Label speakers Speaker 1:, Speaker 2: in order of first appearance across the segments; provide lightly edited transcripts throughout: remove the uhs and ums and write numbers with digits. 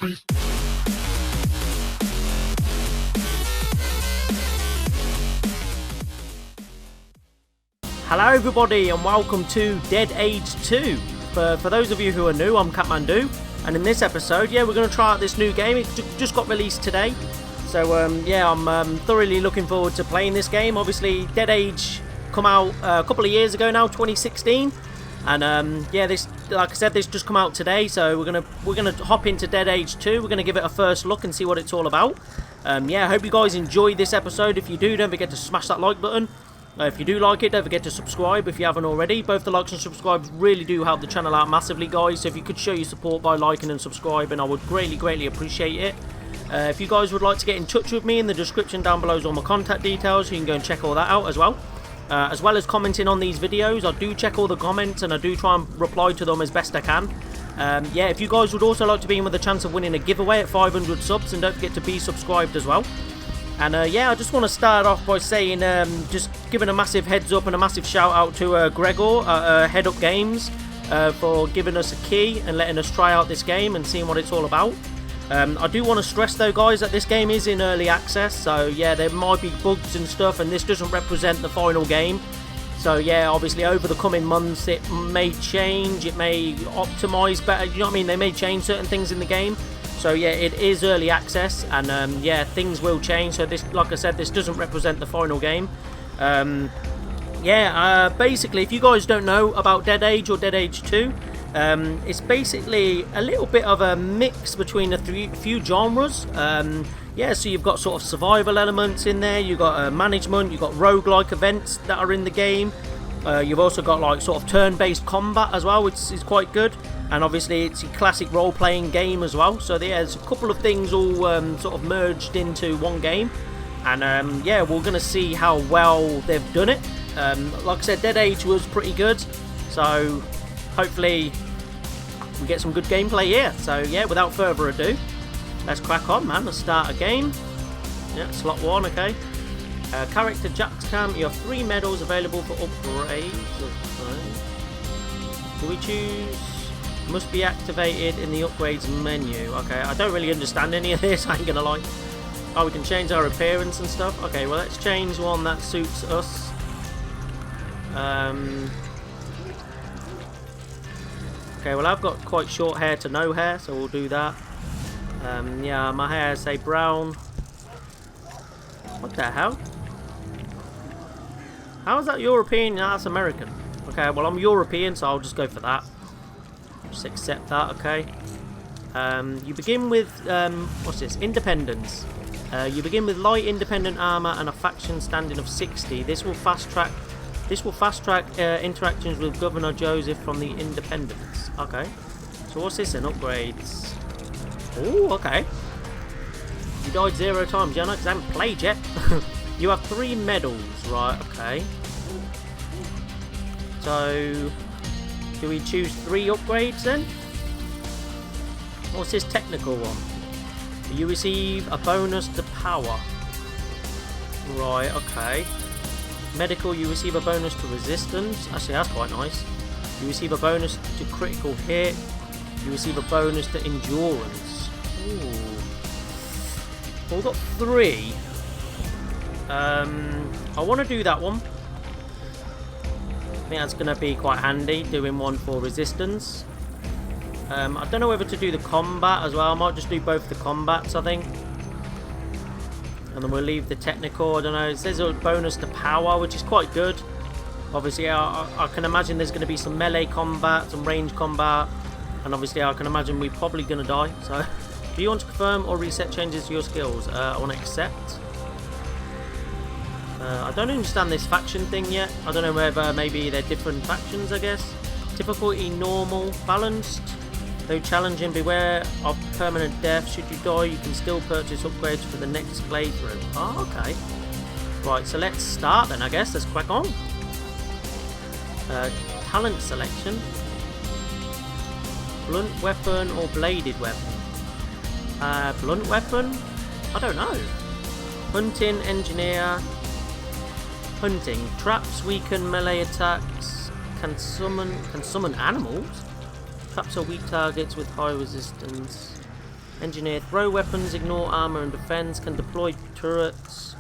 Speaker 1: Hello everybody and welcome to Dead Age 2. For those of you who are new, I'm Catmandu, and in this episode, we're going to try out this new game. It just got released today, so I'm thoroughly looking forward to playing this game. Obviously, Dead Age come out a couple of years ago now, 2016, and this, like I said, this just come out today. So we're gonna hop into Dead Age 2. We're gonna give it a first look and see what it's all about. I hope you guys enjoyed this episode. If you do, don't forget to smash that like button. If you do like it, don't forget to subscribe if you haven't already. Both the likes and subscribes really do help the channel out massively, guys. So if you could show your support by liking and subscribing, I would greatly appreciate it. If you guys would like to get in touch with me, in the description down below is all my contact details. You can go and check all that out as well. As well as commenting on these videos, I do check all the comments and I do try and reply to them as best I can. If you guys would also like to be in with a chance of winning a giveaway at 500 subs, and don't forget to be subscribed as well. And I just want to start off by saying, just giving a massive heads up and a massive shout out to Gregor at Head Up Games for giving us a key and letting us try out this game and seeing what it's all about. I do want to stress though, guys, that this game is in early access, so there might be bugs and stuff, and this doesn't represent the final game. So obviously over the coming months it may change, it may optimise better, you know what I mean, they may change certain things in the game. So it is early access, and things will change. So this, like I said, this doesn't represent the final game. Basically, if you guys don't know about Dead Age or Dead Age 2, it's basically a little bit of a mix between a few genres. So you've got sort of survival elements in there, you've got management, you've got roguelike events that are in the game. You've also got like sort of turn-based combat as well, which is quite good. And obviously it's a classic role-playing game as well. So there's a couple of things all sort of merged into one game. And we're going to see how well they've done it. Like I said, Dead Age was pretty good. So hopefully we get some good gameplay here. So without further ado, let's crack on, man. Let's start a game. Slot 1, okay. Character Jackscam, you have 3 medals available for upgrades. Okay. Do we choose? Must be activated in the upgrades menu. Okay, I don't really understand any of this, I ain't gonna lie. Oh, we can change our appearance and stuff. Okay, well let's change one that suits us. Okay, well I've got quite short hair to no hair, so we'll do that. My hair, say brown. What the hell? How is that European? No, that's American. Okay, well I'm European, so I'll just go for that. Just accept that, okay. You begin with, what's this? Independence. You begin with light independent armor and a faction standing of 60. This will fast track interactions with Governor Joseph from the Independents. Okay. So what's this then? Upgrades. Oh, okay. You died 0 times, Jenna, because I haven't played yet. You have 3 medals, right? Okay. So do we choose 3 upgrades then? What's this technical one? You receive a bonus to power. Right, okay. Medical, you receive a bonus to resistance. Actually, that's quite nice. You receive a bonus to critical hit. You receive a bonus to endurance. Ooh. Well, we've got 3. I want to do that one. I think that's going to be quite handy, doing one for resistance. I don't know whether to do the combat as well. I might just do both the combats, I think. And then we'll leave the technical. I don't know. It says a bonus to power, which is quite good. Obviously, I can imagine there's going to be some melee combat, some range combat. And obviously, I can imagine we're probably going to die. So, do you want to confirm or reset changes to your skills? I want to accept. I don't understand this faction thing yet. I don't know whether maybe they're different factions, I guess. Difficulty normal, balanced. Though challenging, beware of permanent death. Should you die, you can still purchase upgrades for the next playthrough. Oh, okay. Right, so let's start then, I guess. Let's crack on. Talent selection. Blunt weapon or bladed weapon? Blunt weapon? I don't know. Hunting, engineer. Hunting. Traps weaken melee attacks. Can summon animals? Traps are weak targets with high resistance. Engineer, throw weapons, ignore armor and defense, can deploy turrets.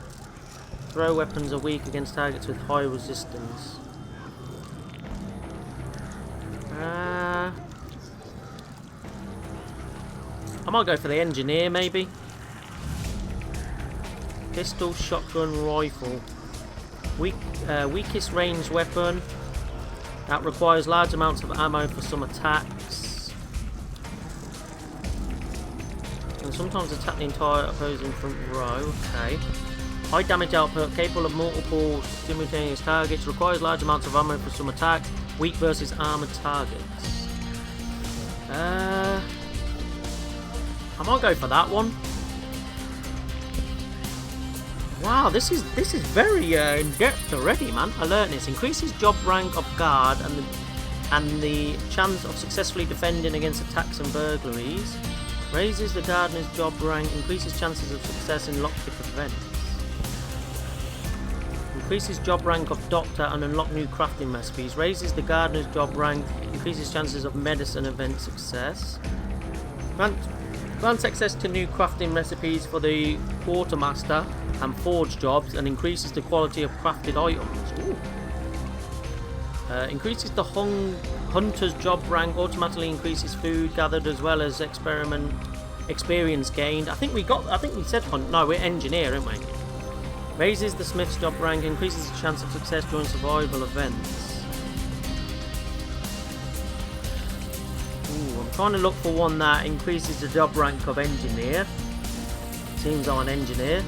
Speaker 1: Throw weapons are weak against targets with high resistance. I might go for the engineer, maybe. Pistol, shotgun, rifle. Weakest ranged weapon. That requires large amounts of ammo for some attacks. And sometimes attack the entire opposing front row. Okay. High damage output, capable of multiple simultaneous targets. Requires large amounts of ammo for some attacks. Weak versus armored targets. I might go for that one. Wow, this is very in depth already, man. Alertness increases job rank of guard and the chance of successfully defending against attacks and burglaries. Raises the gardener's job rank, increases chances of success in lockpick events. Increases job rank of doctor and unlock new crafting recipes. Raises the gardener's job rank, increases chances of medicine event success. Grants access to new crafting recipes for the quartermaster and forge jobs, and increases the quality of crafted items. Increases the hunter's job rank, automatically increases food gathered as well as experience gained. I think we said hunt. No, we're engineer, aren't we? Raises the smith's job rank, increases the chance of success during survival events. I'm trying to look for one that increases the job rank of engineer. Seems I'm an engineer.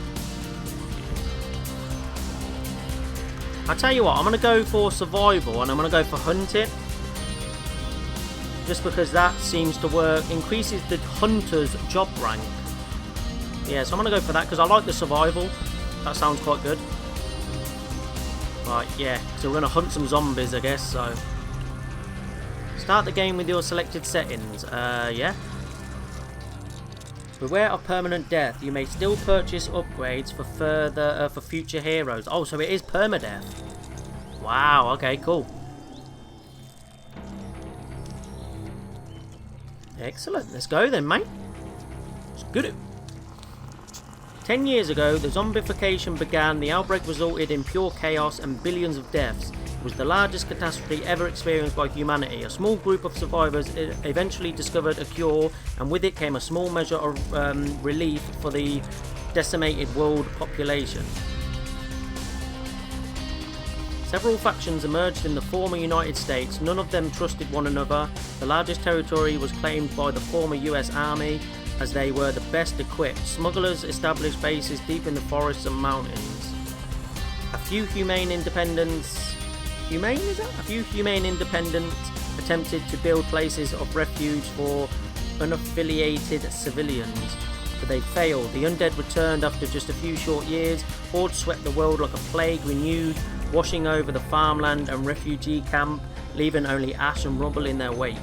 Speaker 1: I'll tell you what, I'm going to go for survival and I'm going to go for hunting. Just because that seems to work. Increases the hunter's job rank. Yeah, so I'm going to go for that because I like the survival. That sounds quite good. Right, yeah, so we're going to hunt some zombies, I guess, so. Start the game with your selected settings. Yeah. Beware of permanent death. You may still purchase upgrades for future heroes. Oh, so it is permadeath. Wow. Okay. Cool. Excellent. Let's go then, mate. Let's get it. 10 years ago, the zombification began. The outbreak resulted in pure chaos and billions of deaths. It was the largest catastrophe ever experienced by humanity. A small group of survivors eventually discovered a cure, and with it came a small measure of relief for the decimated world population. Several factions emerged in the former United States. None of them trusted one another. The largest territory was claimed by the former US Army, as they were the best equipped. Smugglers established bases deep in the forests and mountains. A few humane independents attempted to build places of refuge for unaffiliated civilians, but they failed. The undead returned after just a few short years. Hordes swept the world like a plague renewed, washing over the farmland and refugee camp, leaving only ash and rubble in their wake.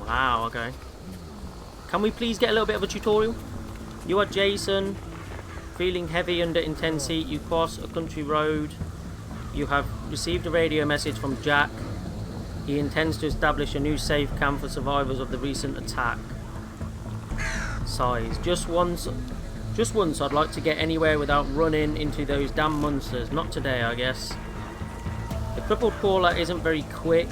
Speaker 1: Wow, okay. Can we please get a little bit of a tutorial? You are Jason, feeling heavy under intense heat. You cross a country road. You have received a radio message from Jack. He intends to establish a new safe camp for survivors of the recent attack. Size. Just once I'd like to get anywhere without running into those damn monsters. Not today, I guess. The crippled crawler isn't very quick.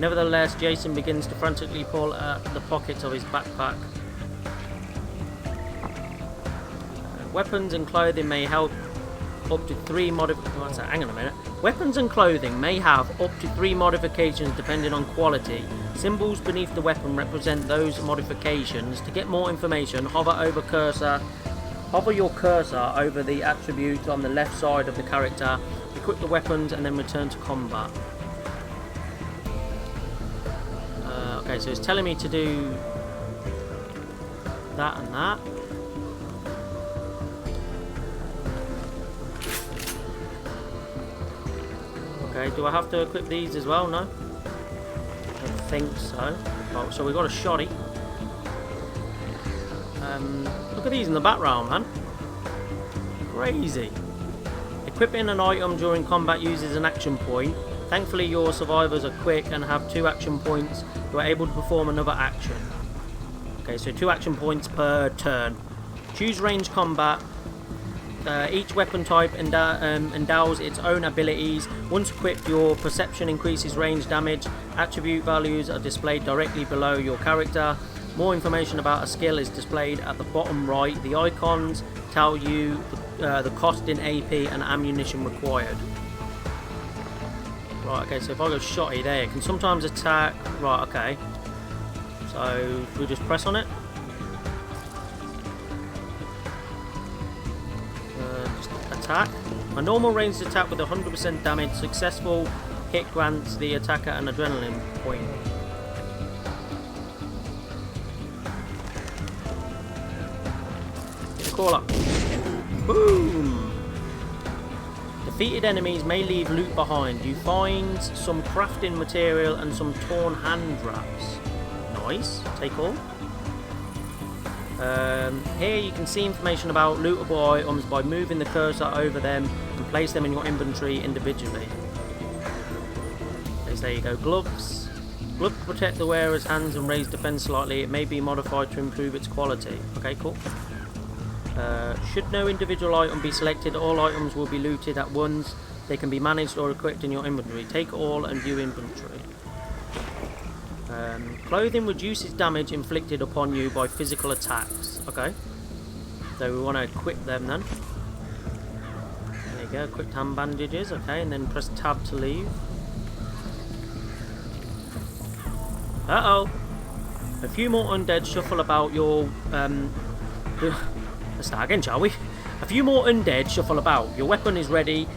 Speaker 1: Nevertheless, Jason begins to frantically pull at the pockets of his backpack. Weapons and clothing may help up to 3 modifications. Hang on a minute. Weapons and clothing may have up to 3 modifications depending on quality. Symbols beneath the weapon represent those modifications. To get more information, hover your cursor over the attributes on the left side of the character, equip the weapons, and then return to combat. Okay, so it's telling me to do that and that. Okay, do I have to equip these as well? No? I don't think so. Oh, so we've got a shoddy. Look at these in the background, man. Crazy. Equipping an item during combat uses an action point. Thankfully, your survivors are quick and have 2 action points. You are able to perform another action. Okay, so 2 action points per turn. Choose range combat. Each weapon type endows its own abilities. Once equipped, your perception increases range damage. Attribute values are displayed directly below your character. More information about a skill is displayed at the bottom right. The icons tell you the cost in AP and ammunition required. Right, okay, so if I go shotty there, it can sometimes attack. Right, okay. So, we just press on it. Just attack. A normal ranged attack with 100% damage. Successful hit grants the attacker an adrenaline point. Hit the crawler. Boom! Defeated enemies may leave loot behind. You find some crafting material and some torn hand wraps. Nice. Take all. Here you can see information about lootable items by moving the cursor over them and place them in your inventory individually. Okay, so there you go. Gloves. Gloves protect the wearer's hands and raise defense slightly. It may be modified to improve its quality. Okay, cool. Should no individual item be selected, all items will be looted at once. They can be managed or equipped in your inventory. Take all and view inventory. Clothing reduces damage inflicted upon you by physical attacks. Okay. So we want to equip them then. There you go, equipped hand bandages. Okay, and then press tab to leave. Uh-oh. A few more undead shuffle about your... Let's start again, shall we? A few more undead shuffle about. Your weapon is ready,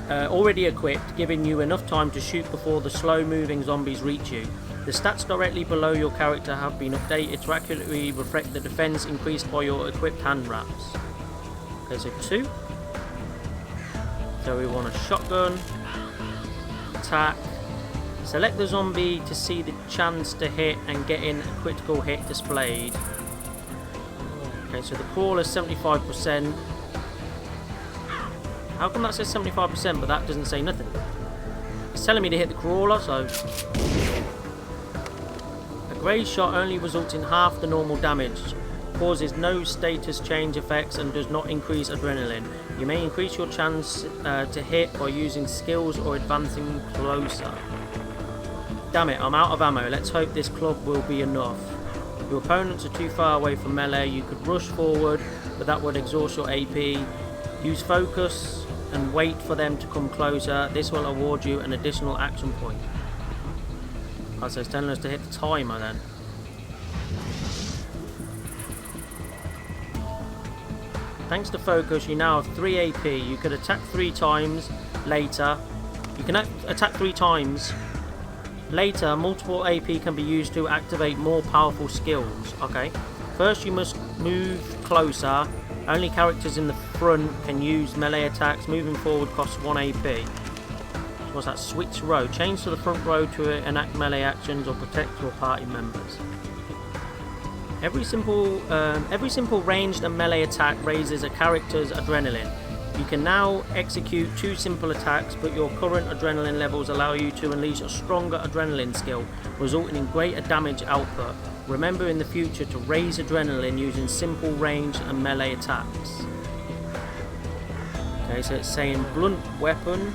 Speaker 1: already equipped, giving you enough time to shoot before the slow-moving zombies reach you. The stats directly below your character have been updated to accurately reflect the defense increased by your equipped hand wraps. Okay, so 2. So we want a shotgun. Attack. Select the zombie to see the chance to hit and get in a critical hit displayed. Okay, so the crawler is 75%. How come that says 75% but that doesn't say nothing? It's telling me to hit the crawler, so... A grey shot only results in half the normal damage, causes no status change effects and does not increase adrenaline. You may increase your chance to hit by using skills or advancing closer. Damn it, I'm out of ammo. Let's hope this club will be enough. Your opponents are too far away from melee. You could rush forward, but that would exhaust your AP. Use focus and wait for them to come closer. This will award you an additional action point. Oh, so it's telling us to hit the timer then. Thanks to focus, you now have 3 AP. You could attack 3 times later. You can attack 3 times. Later, multiple AP can be used to activate more powerful skills. Okay. First, you must move closer. Only characters in the front can use melee attacks. Moving forward costs 1 AP. What's that? Switch row. Change to the front row to enact melee actions or protect your party members. Every simple ranged and melee attack raises a character's adrenaline. You can now execute 2 simple attacks, but your current adrenaline levels allow you to unleash a stronger adrenaline skill, resulting in greater damage output. Remember in the future to raise adrenaline using simple ranged and melee attacks. Okay, so it's saying blunt weapon.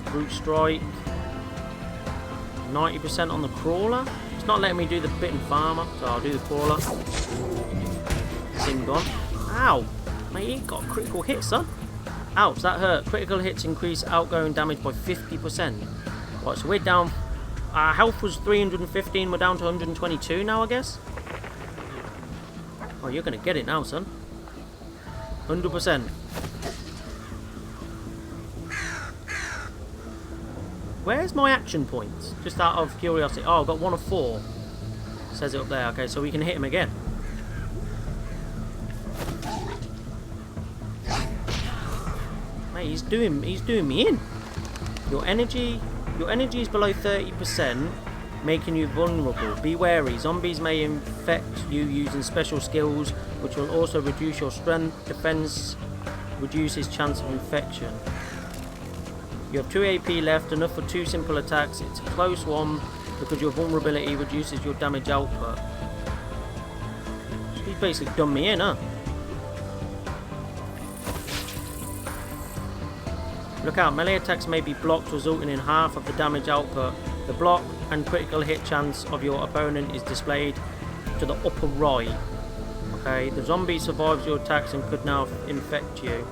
Speaker 1: Brute strike. 90% on the crawler. It's not letting me do the bitten farmer, so I'll do the crawler. Thing gone. Ow! Mate, he got a critical hit, son. Ouch, that hurt. Critical hits increase outgoing damage by 50%. Right, so we're down. Our health was 315, we're down to 122 now, I guess. Oh, you're gonna get it now, son. 100%. Where's my action points? Just out of curiosity. Oh, I've got 1 of 4. Says it up there. Okay, so we can hit him again. Mate, he's doing me in. Your energy is below 30%, making you vulnerable. Be wary. Zombies may infect you using special skills, which will also reduce your strength. Defense reduces chance of infection. You have 2 AP left, enough for 2 simple attacks. It's a close one. because your vulnerability reduces your damage output. He's basically done me in, huh? Look out, melee attacks may be blocked, resulting in half of the damage output. The block and critical hit chance of your opponent is displayed to the upper right. Okay, the zombie survives your attacks and could now infect you.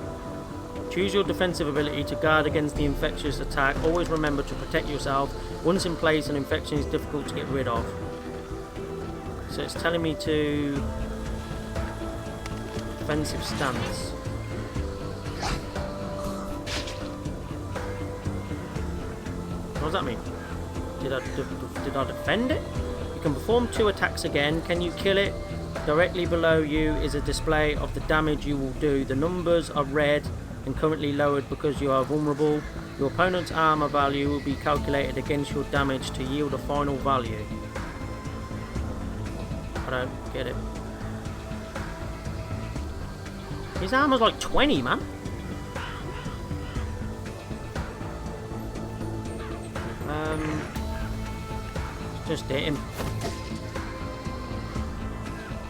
Speaker 1: Choose your defensive ability to guard against the infectious attack. Always remember to protect yourself. Once in place, an infection is difficult to get rid of. So it's telling me to... defensive stance. What does that mean? Did I defend it? You can perform 2 attacks again. Can you kill it? Directly below you is a display of the damage you will do. The numbers are red and currently lowered because you are vulnerable. Your opponent's armor value will be calculated against your damage to yield a final value. I don't get it. His armor's like 20, man. Just hit him.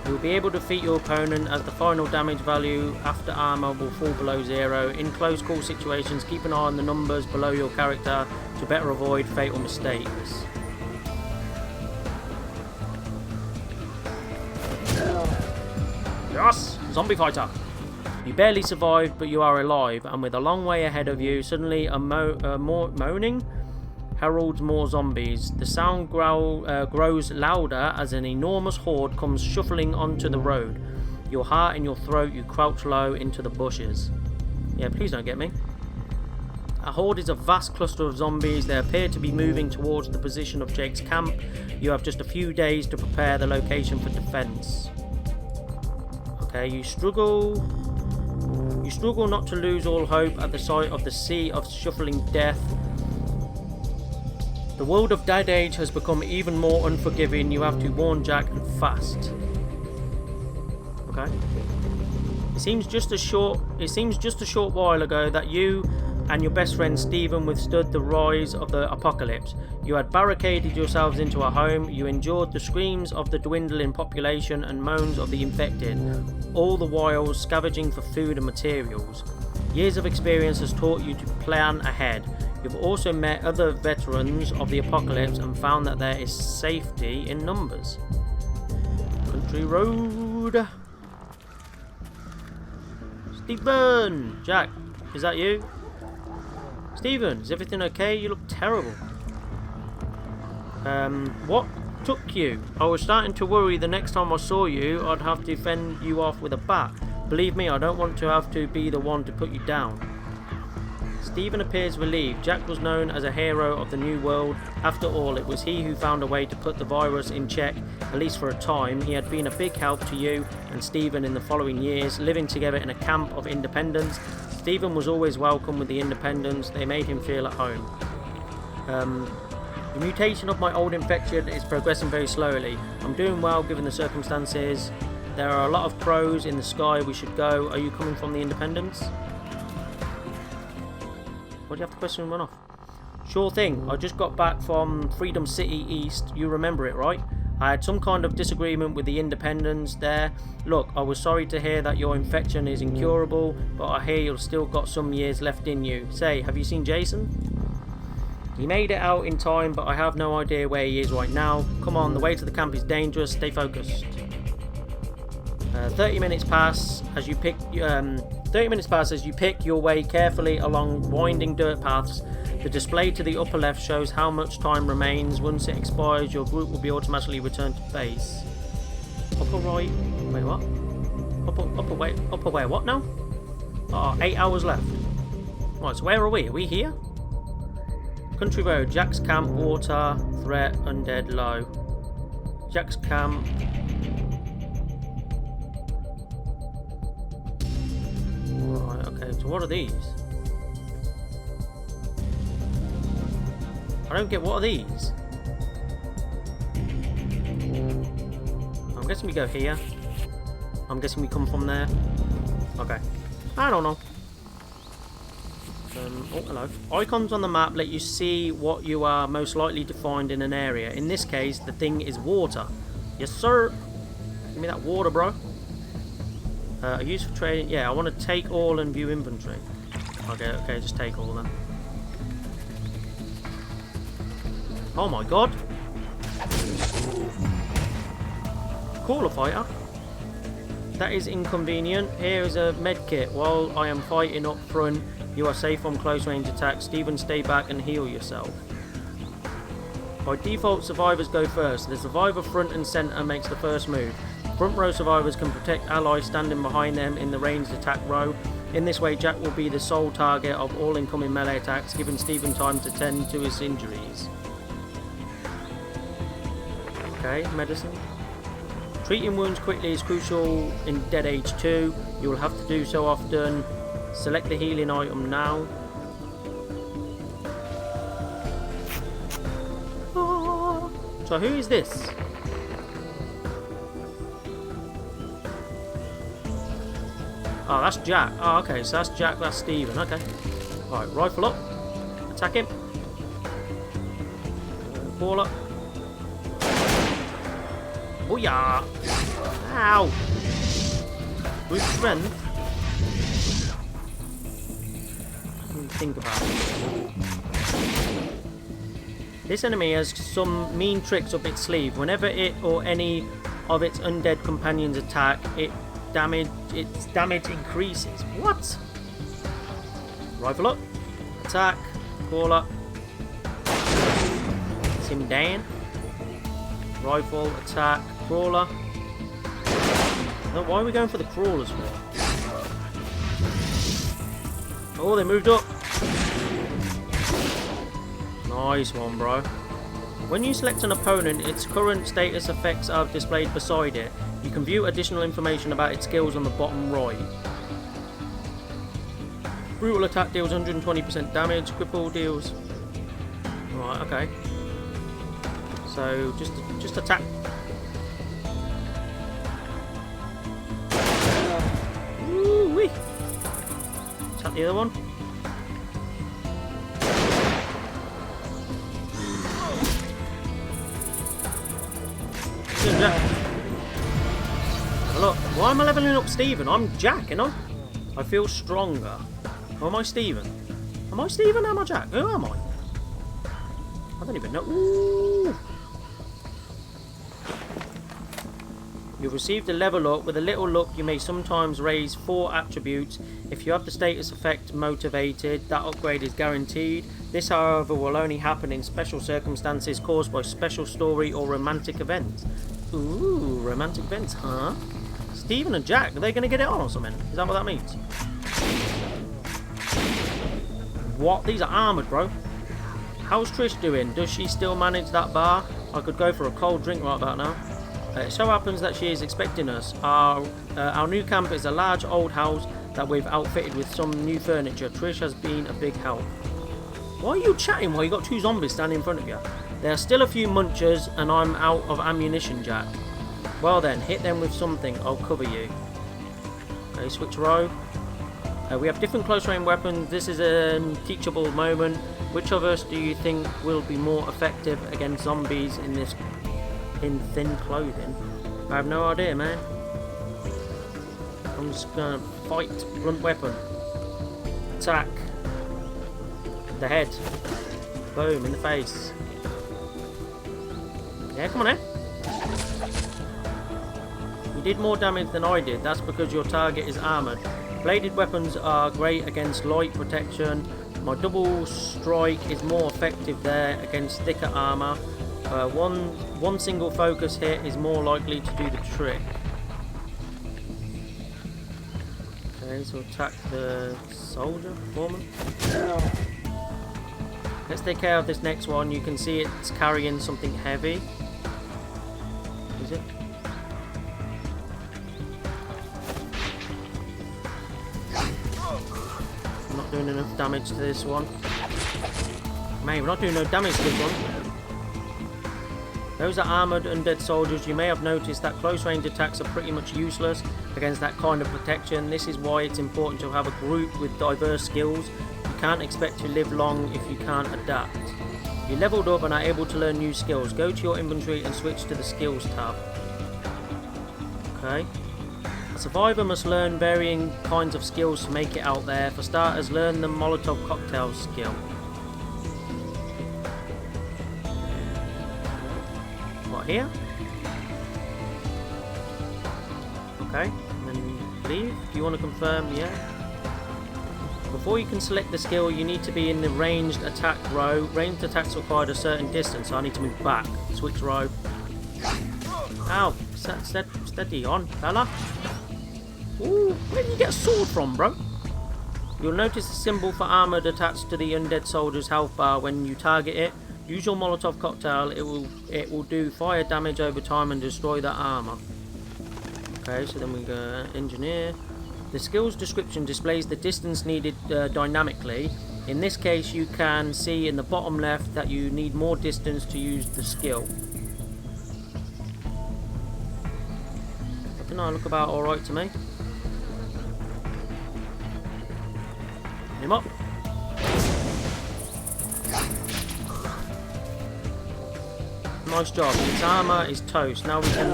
Speaker 1: You'll be able to defeat your opponent as the final damage value after armor will fall below 0. In close call situations, keep an eye on the numbers below your character to better avoid fatal mistakes. Yes! Zombie fighter! You barely survived, but you are alive, and with a long way ahead of you, suddenly a moaning heralds more zombies. The sound grows louder as an enormous horde comes shuffling onto the road. Your heart in your throat, you crouch low into the bushes. Yeah, please don't get me. A horde is a vast cluster of zombies. They appear to be moving towards the position of Jake's camp. You have just a few days to prepare the location for defense. Okay, you struggle not to lose all hope at the sight of the sea of shuffling death. The world of Dead Age has become even more unforgiving. You have to warn Jack and fast. Okay. It seems just a short while ago that you and your best friend Stephen withstood the rise of the apocalypse. You had barricaded yourselves into a home. You endured the screams of the dwindling population and moans of the infected, all the while scavenging for food and materials. Years of experience has taught you to plan ahead. You've also met other veterans of the apocalypse and found that there is safety in numbers. Country road. Stephen! Jack, is that you? Stephen, is everything okay? You look terrible. What took you? I was starting to worry the next time I saw you I'd have to fend you off with a bat. Believe me, I don't want to have to be the one to put you down. Stephen appears relieved. Jack was known as a hero of the New World. After all, it was he who found a way to put the virus in check, at least for a time. He had been a big help to you and Stephen in the following years, living together in a camp of independents. Stephen was always welcome with the independents. They made him feel at home. The mutation of my old infection is progressing very slowly. I'm doing well given the circumstances. There are a lot of crows in the sky. We should go. Are you coming from the independents? Why do you have the question run off? Sure thing. I just got back from Freedom City East. You remember it, right? I had some kind of disagreement with the independents there. Look, I was sorry to hear that your infection is incurable, but I hear you've still got some years left in you. Say, have you seen Jason? He made it out in time, but I have no idea where he is right now. Come on, the way to the camp is dangerous. Stay focused. 30 minutes pass as you pick your way carefully along winding dirt paths. The display to the upper left shows how much time remains. Once it expires, your group will be automatically returned to base. Upper right. Wait, what? Upper where? What now? 8 hours left. Right, so where are we? Are we here? Country road. Jack's camp. Water. Threat. Undead. Low. Jack's camp. Right, okay, so what are these? I don't get, what are these? I'm guessing we go here. I'm guessing we come from there. Okay. I don't know. Oh, hello. Icons on the map let you see what you are most likely to find in an area. In this case, the thing is water. Yes, sir. Give me that water, bro. Use for trading. Yeah, I want to take all and view inventory. Okay, just take all then. Oh my god. Cooler fighter. That is inconvenient. Here is a med kit. While I am fighting up front, you are safe from close range attacks. Steven, stay back and heal yourself. By default, survivors go first. The survivor front and center makes the first move. Front row survivors can protect allies standing behind them in the ranged attack row. In this way, Jack will be the sole target of all incoming melee attacks, giving Steven time to tend to his injuries. Okay, medicine. Treating wounds quickly is crucial in Dead Age 2. You will have to do so often. Select the healing item now. So who is this? Oh, that's Jack. Oh, okay, so that's Jack, that's Steven. Okay. Alright, rifle up. Attack him. Ball up. Oh yeah! Ow! With strength. Think about it. This enemy has some mean tricks up its sleeve. Whenever it or any of its undead companions attack, its damage increases. What? Rifle up. Attack. Call up. It's him down. Rifle. Attack. Crawler. No, why are we going for the crawlers for? Oh, they moved up. Nice one, bro. When you select an opponent, its current status effects are displayed beside it. You can view additional information about its skills on the bottom right. Brutal attack deals 120% damage. Cripple deals... Right, okay. So, just attack. Woo-wee. Attack the other one. Look, why am I leveling up Steven? I'm Jack, you know? I feel stronger. Or am I Steven? Am I Steven? Am I Jack? Who am I? I don't even know. Ooh. You've received a level up. With a little luck, you may sometimes raise 4 attributes. If you have the status effect motivated, that upgrade is guaranteed. This, however, will only happen in special circumstances caused by special story or romantic events. Ooh, romantic events, huh? Steven and Jack, are they going to get it on or something? Is that what that means? What? These are armoured, bro. How's Trish doing? Does she still manage that bar? I could go for a cold drink right about now. It so happens that she is expecting us. Our new camp is a large old house that we've outfitted with some new furniture. Trish has been a big help. Why are you chatting while you got 2 zombies standing in front of you? There are still a few munchers and I'm out of ammunition, Jack. Well then, hit them with something. I'll cover you. Okay, switch row. We have different close range weapons. This is a teachable moment. Which of us do you think will be more effective against zombies in thin clothing? I have no idea, man. I'm just gonna fight. Blunt weapon. Attack. The head. Boom, in the face. Yeah, come on in. You did more damage than I did. That's because your target is armoured. Bladed weapons are great against light protection. My double strike is more effective there against thicker armour. One single focus hit is more likely to do the trick. Okay, so attack the soldier, foreman. Let's take care of this next one. You can see it's carrying something heavy. Is it? I'm not doing enough damage to this one. Man, we're not doing no damage to this one. Those are armoured undead soldiers. You may have noticed that close range attacks are pretty much useless against that kind of protection. This is why it's important to have a group with diverse skills. You can't expect to live long if you can't adapt. You leveled up and are able to learn new skills. Go to your inventory and switch to the skills tab. Okay. A survivor must learn varying kinds of skills to make it out there. For starters, learn the Molotov cocktail skill. What, here? Okay, and then leave. Do you want to confirm? Yeah. Before you can select the skill, you need to be in the ranged attack row. Ranged attacks require a certain distance, so I need to move back. Switch row. Ow! Steady on, fella. Ooh, where did you get a sword from, bro? You'll notice a symbol for armoured attached to the undead soldier's health bar when you target it. Use your Molotov cocktail. It will do fire damage over time and destroy that armour. Okay, so then we go engineer. The skills description displays the distance needed dynamically. In this case, you can see in the bottom left that you need more distance to use the skill. I don't know, look about alright to me. Hit him up. Nice job. Its armour is toast. Now we can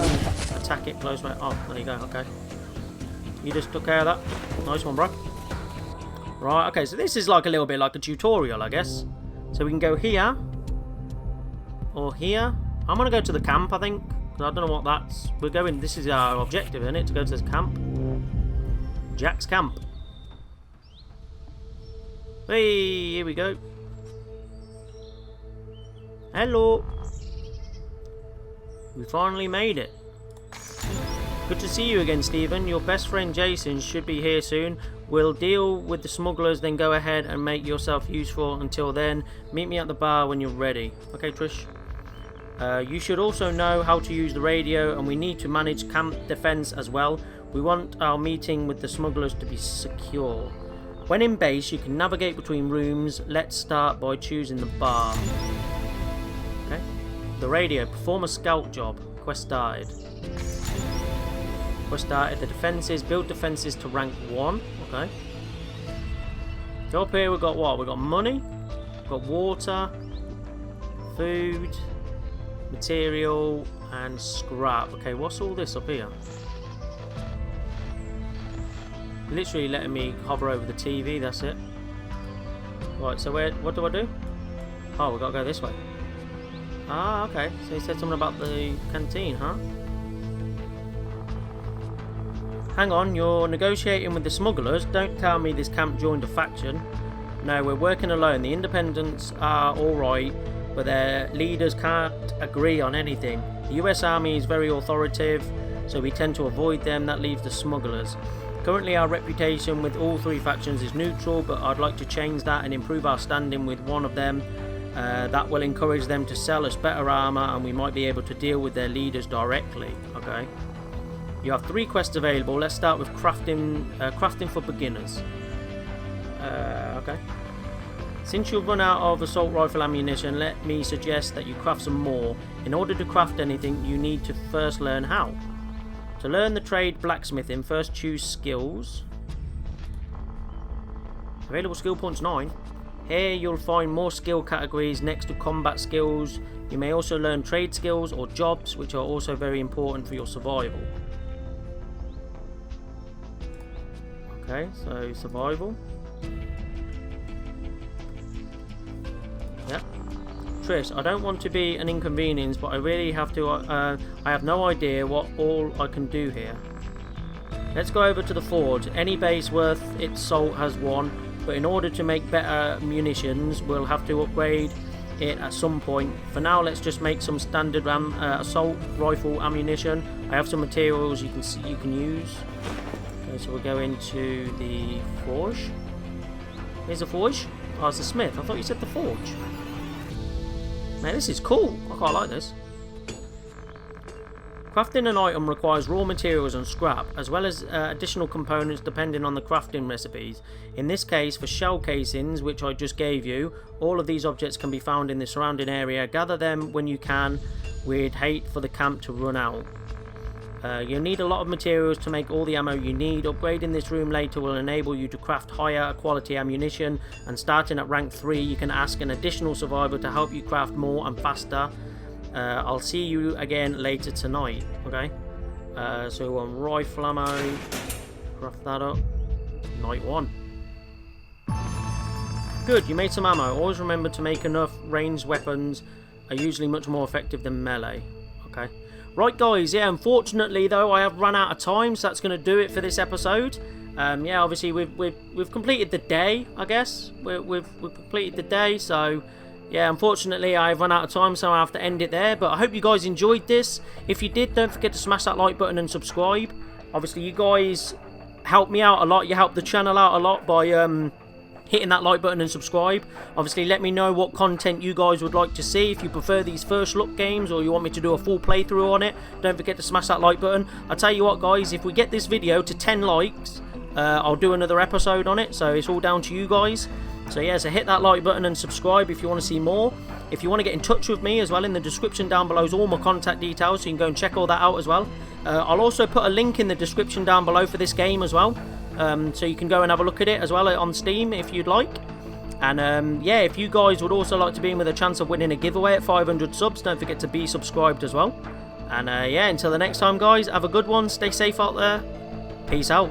Speaker 1: attack it close range. Oh, there you go. Okay. You just took care of that. Nice one, bro. Right, okay, so this is like a little bit like a tutorial, I guess. So we can go here. Or here. I'm going to go to the camp, I think. I don't know what that's... We're going... This is our objective, isn't it? To go to this camp. Jack's camp. Hey, here we go. Hello. We finally made it. Good to see you again, Stephen. Your best friend Jason should be here soon. We'll deal with the smugglers, then go ahead and make yourself useful. Until then, meet me at the bar when you're ready. Okay, Trish. You should also know how to use the radio, and we need to manage camp defense as well. We want our meeting with the smugglers to be secure. When in base, you can navigate between rooms. Let's start by choosing the bar. Okay. The radio. Perform a scout job. Quest started. Quest started. The defences. Build defences to rank 1. Okay. So up here we've got what? We've got money. We've got water. Food. Material. And scrap. Okay, what's all this up here? Literally letting me hover over the TV, that's it. Right, so what do I do? Oh, we've got to go this way. Ah, okay. So he said something about the canteen, huh? Hang on, you're negotiating with the smugglers. Don't tell me this camp joined a faction. No, we're working alone. The independents are alright, but their leaders can't agree on anything. The US Army is very authoritative, so we tend to avoid them. That leaves the smugglers. Currently our reputation with all three factions is neutral, but I'd like to change that and improve our standing with one of them. That will encourage them to sell us better armour, and we might be able to deal with their leaders directly. Okay. You have 3 quests available. Let's start with crafting for beginners. Okay. Since you've run out of assault rifle ammunition, let me suggest that you craft some more. In order to craft anything, you need to first learn how. To learn the trade blacksmithing, first choose skills. Available skill points 9. Here you'll find more skill categories next to combat skills. You may also learn trade skills or jobs, which are also very important for your survival. Okay, so survival. Yep. Trish, I don't want to be an inconvenience, but I really have to. I have no idea what all I can do here. Let's go over to the forge. Any base worth its salt has 1, but in order to make better munitions, we'll have to upgrade it at some point. For now, let's just make some standard assault rifle ammunition. I have some materials you can use. Okay, so we'll go into the forge. Here's the forge. Oh, it's the smith. I thought you said the forge. Man, this is cool. I quite like this. Crafting an item requires raw materials and scrap, as well as additional components depending on the crafting recipes. In this case, for shell casings, which I just gave you, all of these objects can be found in the surrounding area. Gather them when you can. We'd hate for the camp to run out. You'll need a lot of materials to make all the ammo you need. Upgrading this room later will enable you to craft higher quality ammunition, and starting at rank 3 you can ask an additional survivor to help you craft more and faster. I'll see you again later tonight. Okay, so on rifle ammo, craft that up. Night 1. Good, you made some ammo. Always remember to make enough. Ranged weapons are usually much more effective than melee. Okay. Right guys, yeah, unfortunately though I have run out of time, so that's going to do it for this episode. Yeah, obviously we've completed the day, I guess. We've completed the day, so yeah, unfortunately I've run out of time, so I have to end it there. But I hope you guys enjoyed this. If you did, don't forget to smash that like button and subscribe. Obviously you guys help me out a lot, you help the channel out a lot by hitting that like button and subscribe. Obviously let me know what content you guys would like to see, if you prefer these first look games or you want me to do a full playthrough on it. Don't forget to smash that like button. I'll tell you what guys, if we get this video to 10 likes, I'll do another episode on it, so it's all down to you guys. So yeah, so hit that like button and subscribe if you want to see more. If you want to get in touch with me as well, in the description down below is all my contact details, so you can go and check all that out as well. I'll also put a link in the description down below for this game as well. So you can go and have a look at it as well on Steam if you'd like. And yeah, if you guys would also like to be in with a chance of winning a giveaway at 500 subs, don't forget to be subscribed as well. And yeah, until the next time guys, have a good one, stay safe out there, peace out.